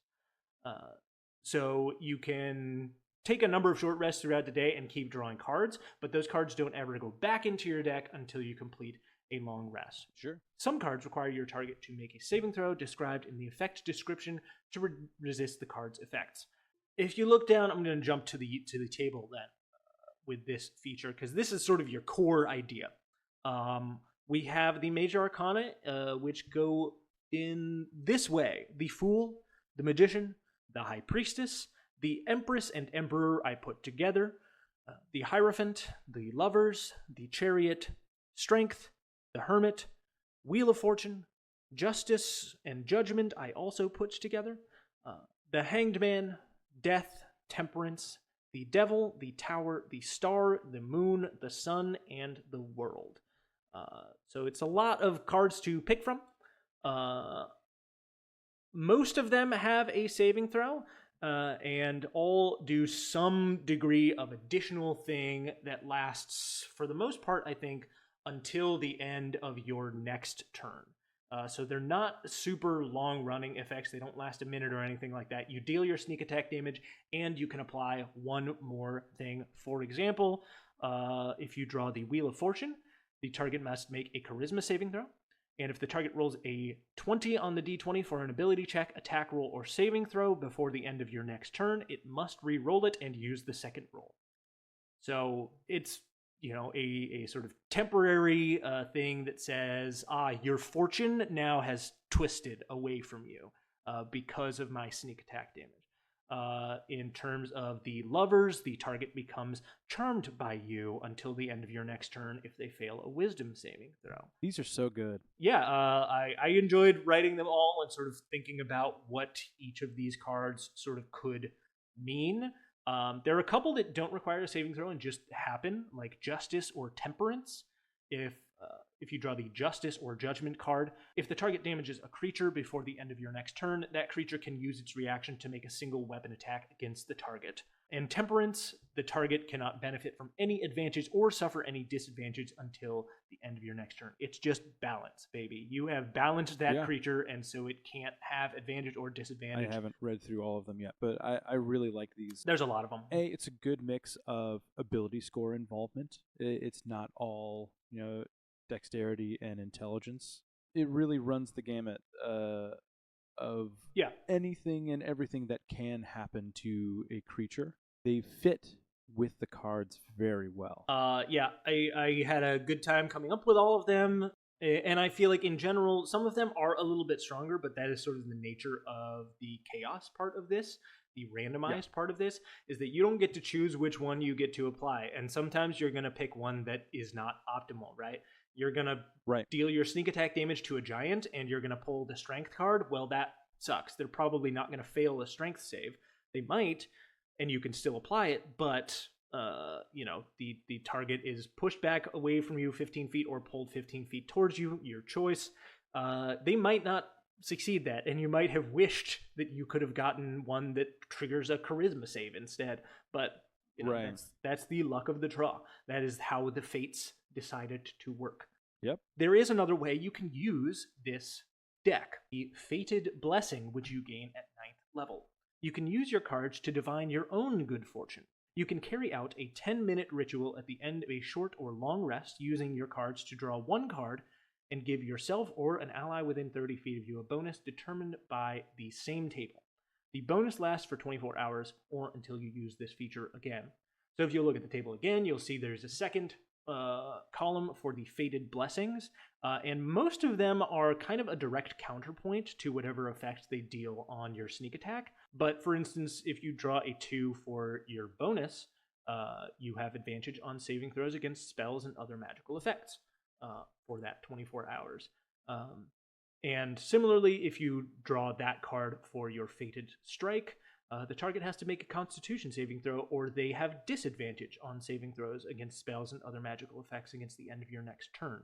So you can take a number of short rests throughout the day and keep drawing cards, but those cards don't ever go back into your deck until you complete a long rest. Sure. Some cards require your target to make a saving throw described in the effect description to resist the card's effects. If you look down, I'm going to jump to the table then with this feature, because this is sort of your core idea. We have the Major Arcana, which go in this way: the Fool, the Magician, the High Priestess, the Empress and Emperor I put together, the Hierophant, the Lovers, the Chariot, Strength, the Hermit, Wheel of Fortune, Justice and Judgment I also put together, the Hanged Man, Death, Temperance, the Devil, the Tower, the Star, the Moon, the Sun, and the World. So it's a lot of cards to pick from. Most of them have a saving throw, and all do some degree of additional thing that lasts, for the most part, I think, until the end of your next turn. So they're not super long-running effects. They don't last a minute or anything like that. You deal your sneak attack damage, and you can apply one more thing. For example, if you draw the Wheel of Fortune, the target must make a Charisma saving throw. And if the target rolls a 20 on the d20 for an ability check, attack roll, or saving throw before the end of your next turn, it must re-roll it and use the second roll. So it's, a sort of temporary thing that says, your fortune now has twisted away from you because of my sneak attack damage. In terms of the Lovers, the target becomes charmed by you until the end of your next turn if they fail a Wisdom saving throw. These are so good. Yeah, I enjoyed writing them all and sort of thinking about what each of these cards sort of could mean. There are a couple that don't require a saving throw and just happen, like Justice or Temperance. If you draw the Justice or Judgment card, if the target damages a creature before the end of your next turn, that creature can use its reaction to make a single weapon attack against the target. And Temperance, the target cannot benefit from any advantage or suffer any disadvantage until the end of your next turn. It's just balance, baby. You have balanced that creature, and so it can't have advantage or disadvantage. I haven't read through all of them yet, but I really like these. There's a lot of them. It's a good mix of ability score involvement. It's not all, dexterity and intelligence. It really runs the gamut of anything and everything that can happen to a creature. They fit with the cards very well. I had a good time coming up with all of them, and I feel like in general some of them are a little bit stronger, but that is sort of the nature of the chaos part of this. The randomized part of this is that you don't get to choose which one you get to apply, and sometimes you're going to pick one that is not optimal, right? You're going to deal your sneak attack damage to a giant, and you're going to pull the strength card. Well, that sucks. They're probably not going to fail a strength save. They might, and you can still apply it, but the target is pushed back away from you 15 feet or pulled 15 feet towards you, your choice. They might not succeed that, and you might have wished that you could have gotten one that triggers a charisma save instead, but that's the luck of the draw. That is how the fates decided to work. Yep. There is another way you can use this deck, the Fated Blessing, which you gain at 9th level. You can use your cards to divine your own good fortune. You can carry out a 10-minute ritual at the end of a short or long rest using your cards to draw one card and give yourself or an ally within 30 feet of you a bonus determined by the same table. The bonus lasts for 24 hours or until you use this feature again. So if you look at the table again, you'll see there's a second column for the Fated Blessings, and most of them are kind of a direct counterpoint to whatever effect they deal on your sneak attack. But for instance, if you draw a 2 for your bonus, you have advantage on saving throws against spells and other magical effects for that 24 hours. And similarly, if you draw that card for your Fated Strike, the target has to make a Constitution saving throw, or they have disadvantage on saving throws against spells and other magical effects against the end of your next turn.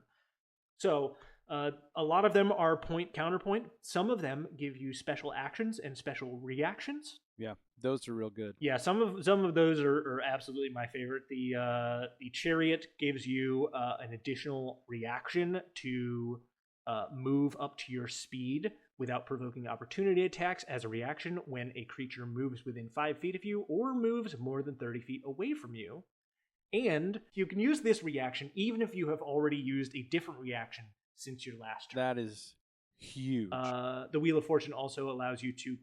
So a lot of them are point counterpoint. Some of them give you special actions and special reactions. Yeah, those are real good. Yeah, some of those are absolutely my favorite. The chariot gives you an additional reaction to move up to your speed without provoking opportunity attacks as a reaction when a creature moves within 5 feet of you or moves more than 30 feet away from you. And you can use this reaction even if you have already used a different reaction since your last turn. That is huge. The Wheel of Fortune also allows you to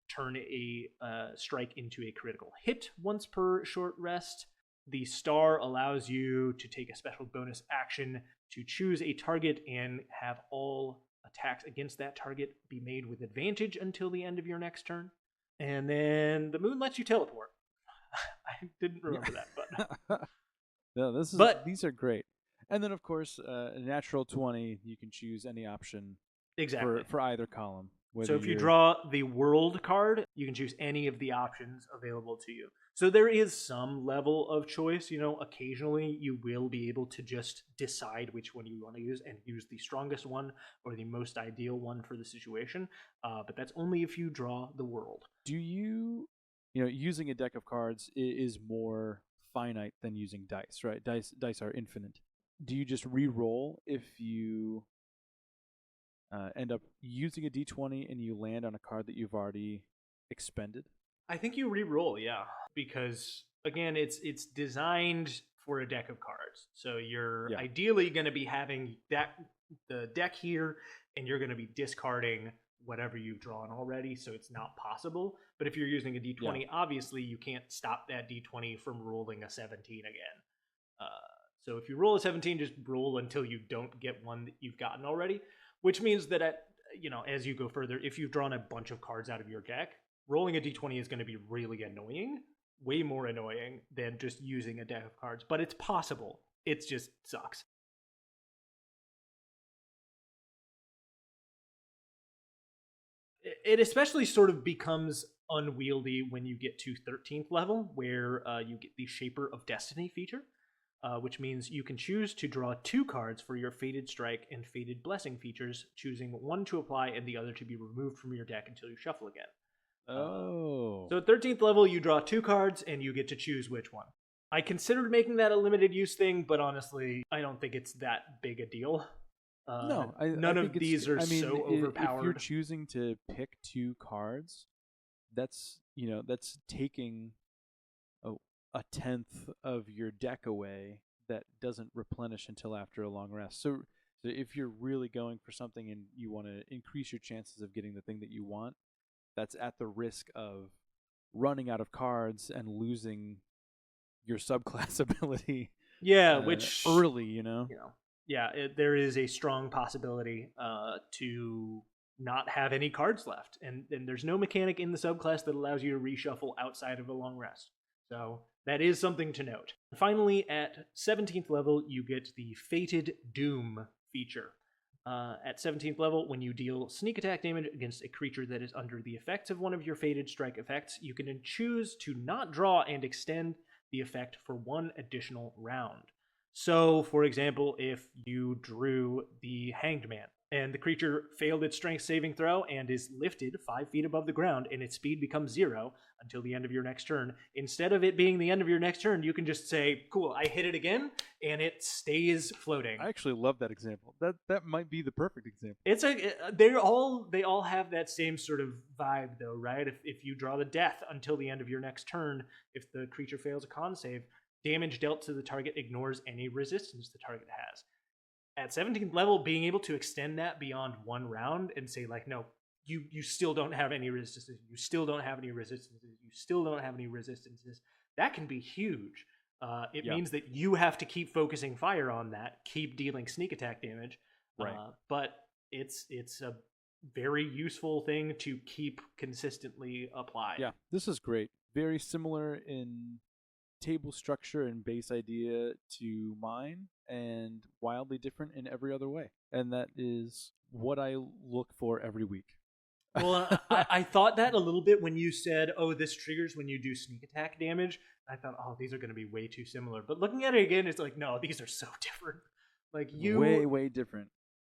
turn a strike into a critical hit once per short rest. The Star allows you to take a special bonus action to choose a target and have all attacks against that target be made with advantage until the end of your next turn. And then the Moon lets you teleport. I didn't remember that, but no, these are great. And then, of course, a natural 20, you can choose any option exactly for either column. So if you draw the world card, you can choose any of the options available to you. So there is some level of choice. Occasionally you will be able to just decide which one you want to use and use the strongest one or the most ideal one for the situation. But that's only if you draw the world. Do using a deck of cards is more finite than using dice, right? Dice are infinite. Do you just re-roll if you end up using a d20 and you land on a card that you've already expended? I think you re-roll, yeah, because again, it's designed for a deck of cards. So you're ideally going to be having the deck here, and you're going to be discarding whatever you've drawn already, so it's not possible. But if you're using a d20, obviously you can't stop that d20 from rolling a 17 again. So if you roll a 17, just roll until you don't get one that you've gotten already. Which means that as you go further, if you've drawn a bunch of cards out of your deck, rolling a d20 is going to be really annoying, way more annoying than just using a deck of cards. But it's possible. It just sucks. It especially sort of becomes unwieldy when you get to 13th level, where you get the Shaper of Destiny feature. Which means you can choose to draw 2 cards for your Fated Strike and Fated Blessing features, choosing one to apply and the other to be removed from your deck until you shuffle again. So at 13th level, you draw 2 cards and you get to choose which one. I considered making that a limited use thing, but honestly, I don't think it's that big a deal. None of these are so overpowered. If you're choosing to pick 2 cards, that's taking a tenth of your deck away that doesn't replenish until after a long rest. So if you're really going for something and you want to increase your chances of getting the thing that you want, that's at the risk of running out of cards and losing your subclass ability. Yeah, which early, there is a strong possibility to not have any cards left, and there's no mechanic in the subclass that allows you to reshuffle outside of a long rest. So that is something to note. Finally, at 17th level, you get the Fated Doom feature. At 17th level, when you deal sneak attack damage against a creature that is under the effects of one of your Fated Strike effects, you can then choose to not draw and extend the effect for 1 additional round. So, for example, if you drew the Hanged Man, and the creature failed its strength saving throw and is lifted 5 feet above the ground, and its speed becomes 0 until the end of your next turn. Instead of it being the end of your next turn, you can just say, cool, I hit it again, and it stays floating. I actually love that example. That might be the perfect example. They all have that same sort of vibe, though, right? If you draw the Death until the end of your next turn, if the creature fails a con save, damage dealt to the target ignores any resistance the target has. At 17th level, being able to extend that beyond 1 round and say, like, no, you still don't have any resistances, you still don't have any resistances, you still don't have any resistances, that can be huge. It means that you have to keep focusing fire on that, keep dealing sneak attack damage. Right. But it's a very useful thing to keep consistently applied. Yeah, this is great. Very similar in table structure and base idea to mine, and wildly different in every other way. And that is what I look for every week. Well, I thought that a little bit when you said, oh, this triggers when you do sneak attack damage. I thought, oh, these are going to be way too similar. But looking at it again, it's like, no, these are so different. Like way different.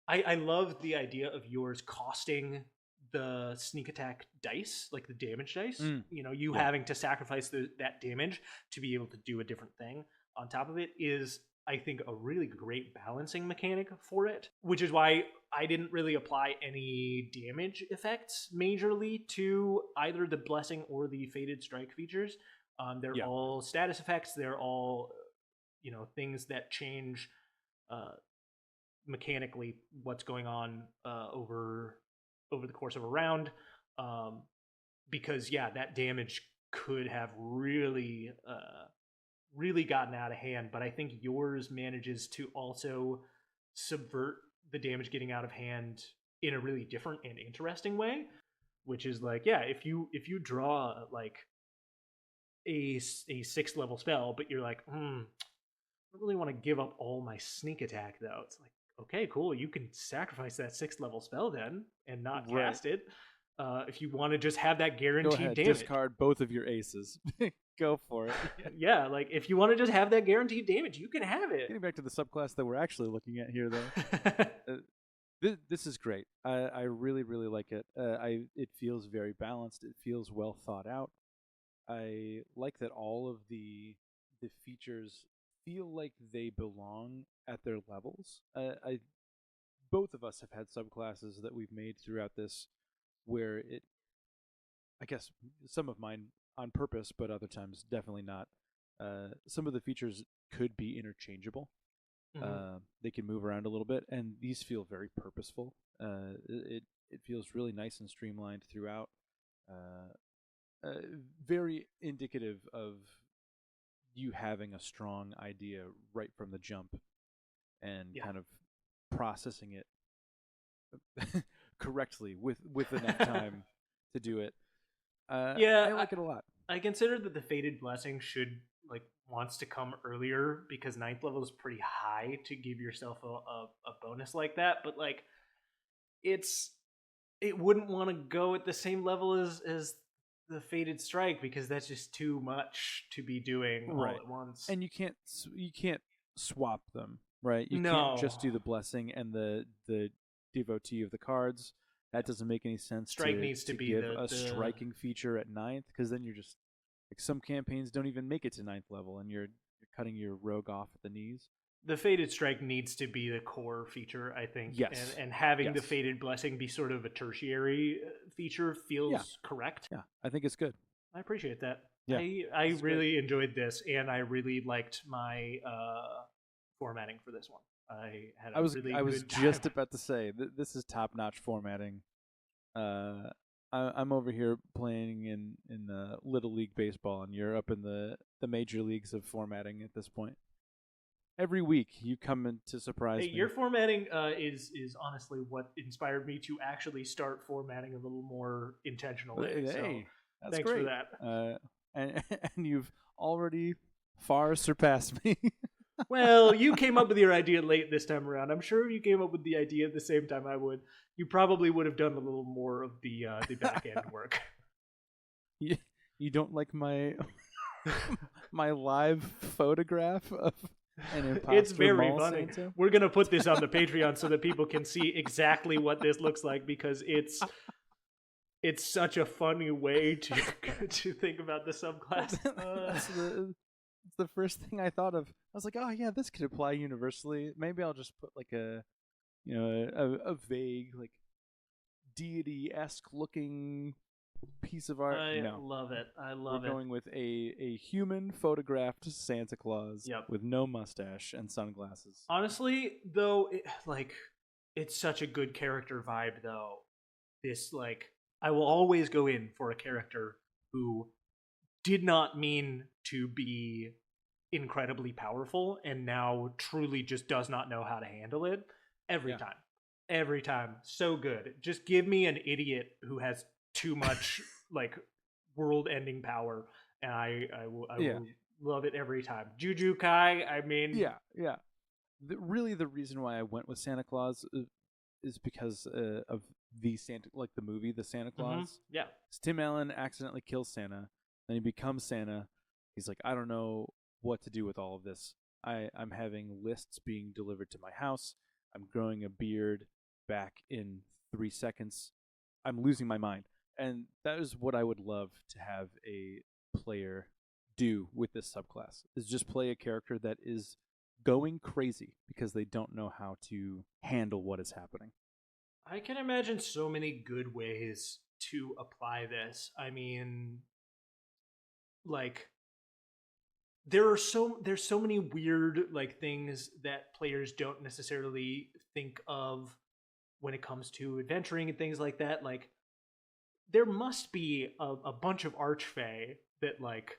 I love the idea of yours costing the sneak attack dice, like the damage dice. Mm, You know, you yeah, having to sacrifice that damage to be able to do a different thing on top of it is, I think, a really great balancing mechanic for it, which is why I didn't really apply any damage effects majorly to either the blessing or the faded strike features. They're yeah, all status effects. They're all, things that change uh, mechanically what's going on over the course of a round. Um, because yeah, that damage could have really gotten out of hand. But I think yours manages to also subvert the damage getting out of hand in a really different and interesting way. Which is like, yeah, if you draw like a sixth level spell, but you're like, I don't really want to give up all my sneak attack though. It's like, okay, cool. You can sacrifice that sixth level spell then and not right. cast it. If you want to just have that Go guaranteed ahead, damage. discard both of your aces. Go for it. Yeah. Yeah, like if you want to just have that guaranteed damage, you can have it. Getting back to the subclass that we're actually looking at here, though, this is great. I really really like it. It feels very balanced. It feels well thought out. I like that all of the features feel like they belong at their levels. I Both of us have had subclasses that we've made throughout this where it, I guess some of mine on purpose, but other times definitely not. Some of the features could be interchangeable. Mhm. They can move around a little bit, and these feel very purposeful. It feels really nice and streamlined throughout. Uh, Very indicative of you having a strong idea right from the jump and Yeah. kind of processing it correctly with enough time to do it. Yeah, I like it a lot. I consider that the Fated Blessing should like wants to come earlier because ninth level is pretty high to give yourself a bonus like that. But like it's it wouldn't want to go at the same level as the Fated Strike because that's just too much to be doing all Right. at once. And you can't swap them, right? You can't No, just do the blessing and the devotee of the cards. That doesn't make any sense Strike needs to to be give the a the striking feature at ninth, because then you're just like, some campaigns don't even make it to ninth level, and you're cutting your rogue off at the knees. the Fated Strike needs to be the core feature, I think, and Yes. having the Yes. Fated Blessing be sort of a tertiary feature Yeah. feels correct. Yeah. I think it's good. I appreciate that. Yeah. I This is great. really enjoyed this, and I really liked my formatting for this one. I had a really I was good time. just about to say this is top notch formatting. Uh, I'm over here playing in little league baseball, and you're up in the major leagues of formatting at this point. Every week you come in to Hey, surprise your me. formatting is honestly what inspired me to actually start formatting a little more intentionally. So Hey, that's thanks for great. that. And and you've already far surpassed me. Well, you came up with your idea late this time around. I'm sure if you came up with the idea at the same time I would, you probably would have done a little more of the back end work. you, you don't like my my live photograph of an It's imposter very mall funny. Santa? We're gonna put this on the Patreon so that people can see exactly what this looks like because it's such a funny way to to think about the subclass. It's the first thing I thought of. I was like, oh yeah, this could apply universally. Maybe I'll just put like a a vague like deity esque looking piece of art. I No, love it. I we're love it. going with a human photographed Santa Claus Yep. with no mustache and sunglasses. Honestly, though, it's such a good character vibe. Though this like I will always go in for a character who did not mean to be incredibly powerful and now truly just does not know how to handle it every Yeah. time. Every time. So good. Just give me an idiot who has too much like world ending power and I Yeah. will love it every time. Juju Kai, I mean, Yeah. Yeah. Really, the reason why I went with Santa Claus is because of the Santa, like the movie, the Santa Claus. yeah. Tim Allen accidentally kills Santa, then he becomes Santa. He's like, I don't know what to do with all of this. I'm having lists being delivered to my house. I'm growing a beard back in 3 seconds. I'm losing my mind. And that is what I would love to have a player do with this subclass, is just play a character that is going crazy because they don't know how to handle what is happening. I can imagine so many good ways to apply this. I mean, like there's so many weird like things that players don't necessarily think of when it comes to adventuring and things like that. Like there must be a bunch of archfey that like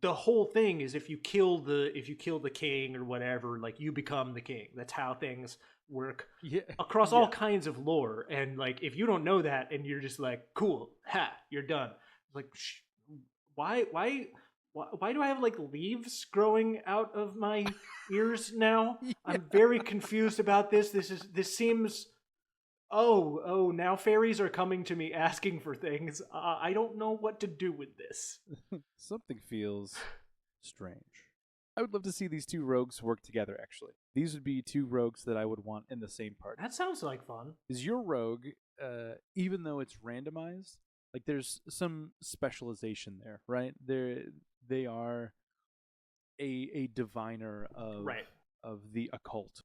the whole thing is if you kill the king or whatever, like you become the king. That's how things work Yeah. across all kinds of lore. And like if you don't know that and you're just like cool, ha, you're done. Like why why do I have like leaves growing out of my ears now? Yeah. I'm very confused about this. This seems oh now fairies are coming to me asking for things. I don't know what to do with this. Something feels strange. I would love to see these two rogues work together, actually. These would be two rogues that I would want in the same party. That sounds like fun. Is your rogue, even though it's randomized, like there's some specialization there, right? They are a diviner Right. of the occult,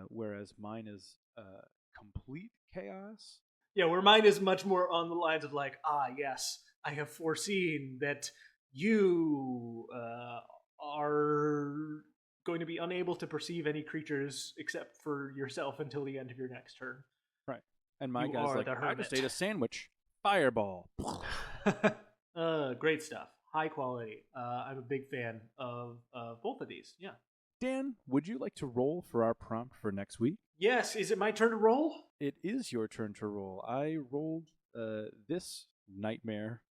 whereas mine is complete chaos. Yeah, where mine is much more on the lines of like, yes, I have foreseen that you are going to be unable to perceive any creatures except for yourself until the end of your next turn. Right. And my You guy's are like, the I just hermit." ate a sandwich. Fireball. Great stuff. High quality. I'm a big fan of both of these. Yeah. Dan, would you like to roll for our prompt for next week? Yes. Is it my turn to roll? It is your turn to roll. I rolled this nightmare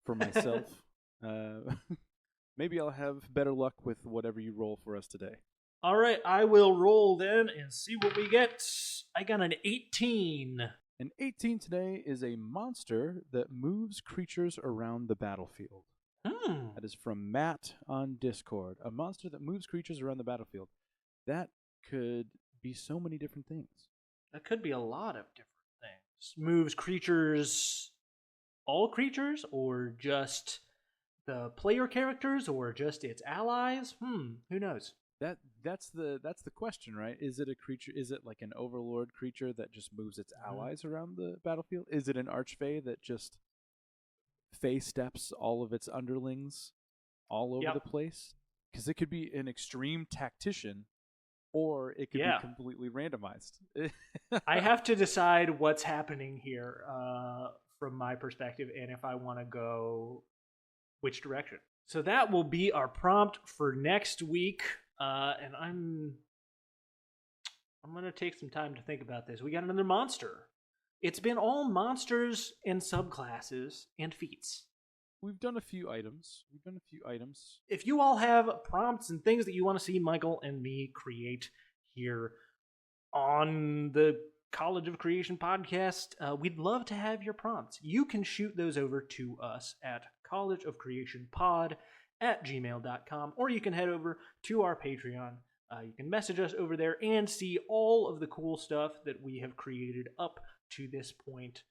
for myself. Maybe I'll have better luck with whatever you roll for us today. All right. I will roll then and see what we get. I got an 18. An 18 today is a monster that moves creatures around the battlefield. That is from Matt on Discord. A monster that moves creatures around the battlefield. That could be so many different things. That could be a lot of different things. Moves creatures, all creatures, or just the player characters, or just its allies? Who knows? That's the question, right? Is it a creature? Is it like an overlord creature that just moves its allies around the battlefield? Is it an archfey that just fey steps all of its underlings all over the place? Because it could be an extreme tactician, or it could be completely randomized. I have to decide what's happening here from my perspective, and if I want to go which direction. So that will be our prompt for next week, and I'm gonna take some time to think about this. We got another monster. It's been all monsters and subclasses and feats. We've done a few items. If you all have prompts and things that you want to see Michael and me create here on the College of Creation podcast, we'd love to have your prompts. You can shoot those over to us at collegeofcreationpod@gmail.com, or you can head over to our Patreon. You can message us over there and see all of the cool stuff that we have created up to this point.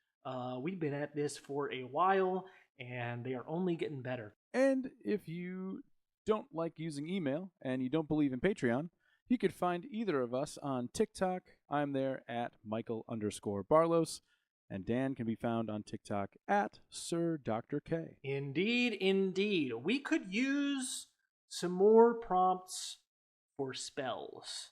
We've been at this for a while, and they are only getting better. And if you don't like using email and you don't believe in Patreon, you could find either of us on TikTok. I'm there at Michael_Barlos, and Dan can be found on TikTok at Sir Dr. K. Indeed. We could use some more prompts for spells.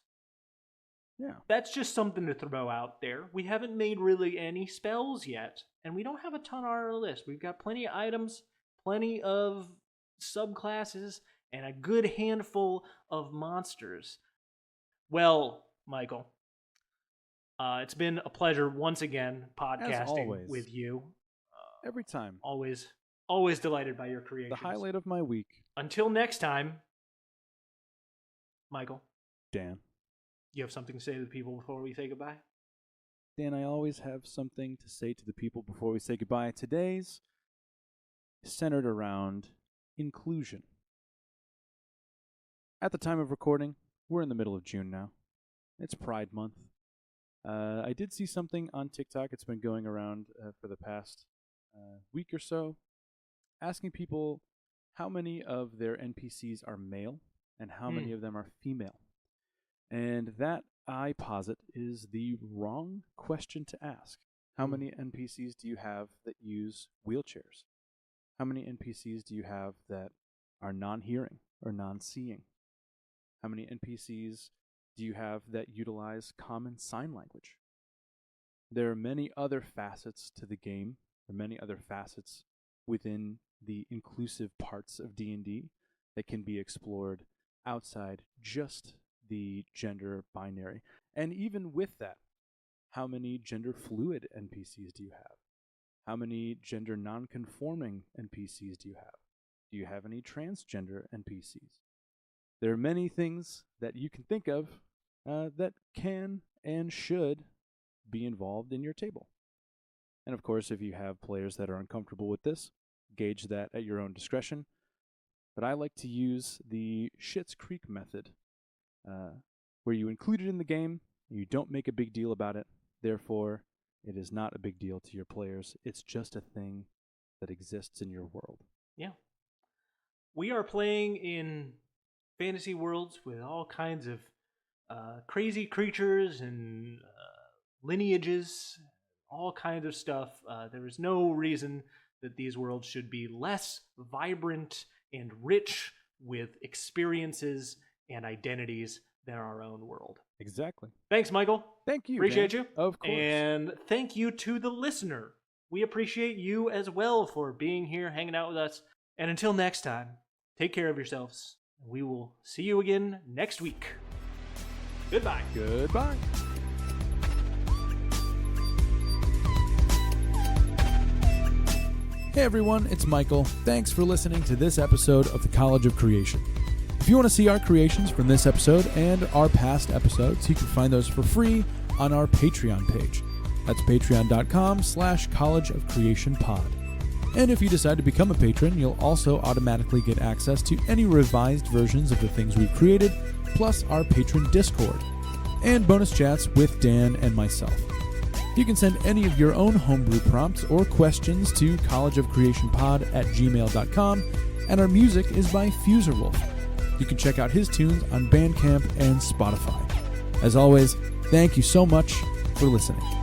Yeah. That's just something to throw out there. We haven't made really any spells yet, and we don't have a ton on our list. We've got plenty of items, plenty of subclasses, and a good handful of monsters. Well, Michael, it's been a pleasure once again podcasting with you. Every time. Always delighted by your creations. The highlight of my week. Until next time, Michael. Dan. You have something to say to the people before we say goodbye? Dan, I always have something to say to the people before we say goodbye. Today's centered around inclusion. At the time of recording, we're in the middle of June now, It's Pride Month. I did see something on TikTok. It's been going around for the past week or so, asking people how many of their NPCs are male and how many of them are female. And that, I posit, is the wrong question to ask. How many NPCs do you have that use wheelchairs? How many NPCs do you have that are non-hearing or non-seeing? How many NPCs do you have that utilize common sign language? There are many other facets to the game, or many other facets within the inclusive parts of D&D that can be explored outside just the gender binary. And even with that, how many gender fluid NPCs do you have? How many gender non-conforming NPCs do you have? Do you have any transgender NPCs? There are many things that you can think of that can and should be involved in your table. And of course, if you have players that are uncomfortable with this, gauge that at your own discretion. But I like to use the Schitt's Creek method, where you include it in the game, and you don't make a big deal about it. Therefore, it is not a big deal to your players. It's just a thing that exists in your world. Yeah. We are playing in fantasy worlds with all kinds of crazy creatures and lineages, all kinds of stuff. There is no reason that these worlds should be less vibrant and rich with experiences and identities than our own world. Exactly. Thanks, Michael. Thank you. Appreciate Dan. you. Of course. And thank you to the listener. We appreciate you as well for being here, hanging out with us. And until next time, take care of yourselves. We will see you again next week. Goodbye. Goodbye. Hey everyone, it's Michael. Thanks for listening to this episode of the College of Creation. If you want to see our creations from this episode and our past episodes, you can find those for free on our Patreon page. That's patreon.com/College of Creation Pod. And if you decide to become a patron, you'll also automatically get access to any revised versions of the things we've created, plus our patron Discord, and bonus chats with Dan and myself. You can send any of your own homebrew prompts or questions to collegeofcreationpod@gmail.com, and our music is by Fuserwolf. You can check out his tunes on Bandcamp and Spotify. As always, thank you so much for listening.